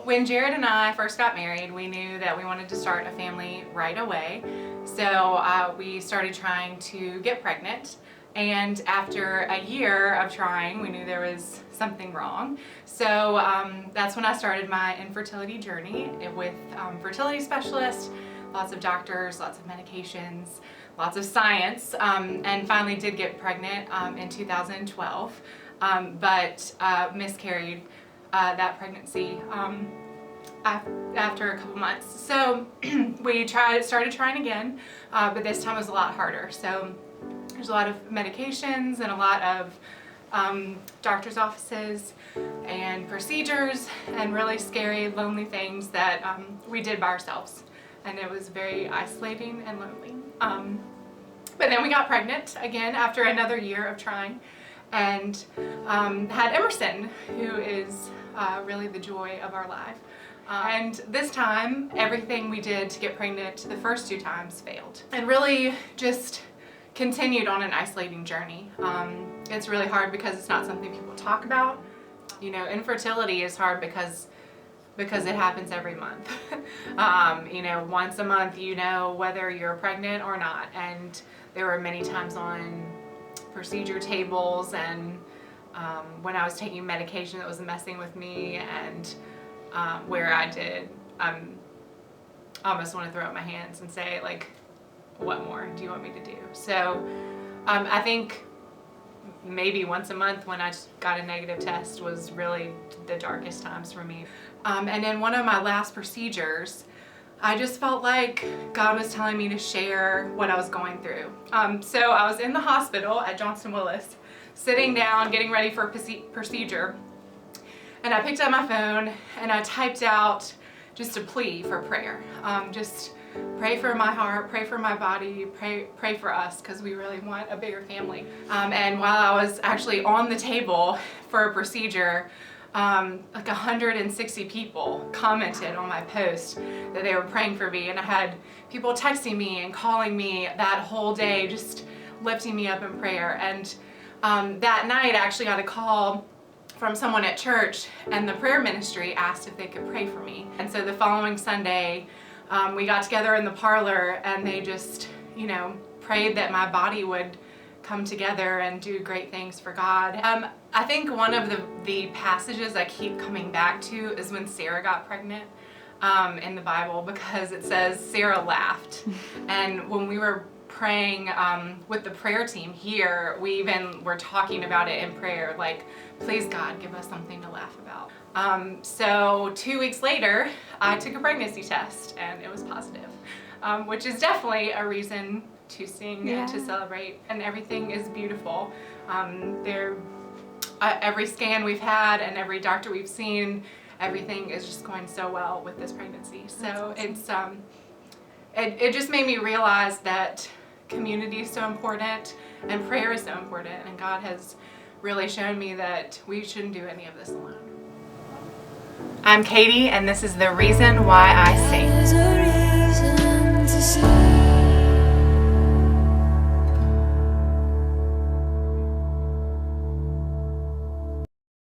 When Jared and I first got married, we knew that we wanted to start a family right away. So we started trying to get pregnant. And after a year of trying, we knew there was something wrong. So that's when I started my infertility journey with fertility specialists, lots of doctors, lots of medications, lots of science, and finally did get pregnant in 2012, but miscarried that pregnancy after a couple months. So we started trying again, but this time was a lot harder. So there's a lot of medications and a lot of doctor's offices and procedures and really scary, lonely things that we did by ourselves. And it was very isolating and lonely. But then we got pregnant again after another year of trying, and had Emerson, who is really the joy of our life. And this time, everything we did to get pregnant the first 2 times failed. And really just continued on an isolating journey. It's really hard because it's not something people talk about. You know, infertility is hard because it happens every month. You know, once a month you know whether you're pregnant or not. And there were many times on procedure tables and when I was taking medication that was messing with me, and where I almost want to throw up my hands and say, like, what more do you want me to do? So I think maybe once a month when I got a negative test was really the darkest times for me. And in one of my last procedures, I just felt like God was telling me to share what I was going through. So I was in the hospital at Johnston Willis, sitting down, getting ready for a procedure, and I picked up my phone and I typed out just a plea for prayer. Just pray for my heart, pray for my body, pray for us, because we really want a bigger family. And while I was actually on the table for a procedure, like 160 people commented on my post that they were praying for me, and I had people texting me and calling me that whole day, just lifting me up in prayer. And that night I actually got a call from someone at church, and the prayer ministry asked if they could pray for me. And so the following Sunday, we got together in the parlor, and they just, you know, prayed that my body would come together and do great things for God. I think one of the passages I keep coming back to is when Sarah got pregnant in the Bible, because it says Sarah laughed. And when we were praying with the prayer team here, we even were talking about it in prayer, like, please God, give us something to laugh about. So 2 weeks later, I took a pregnancy test, and it was positive, which is definitely a reason to sing and to celebrate, and everything is beautiful. Every scan we've had and every doctor we've seen, everything is just going so well with this pregnancy. So awesome. It just made me realize that community is so important and prayer is so important, and God has really shown me that we shouldn't do any of this alone. I'm Katie, and this is the reason why I sing.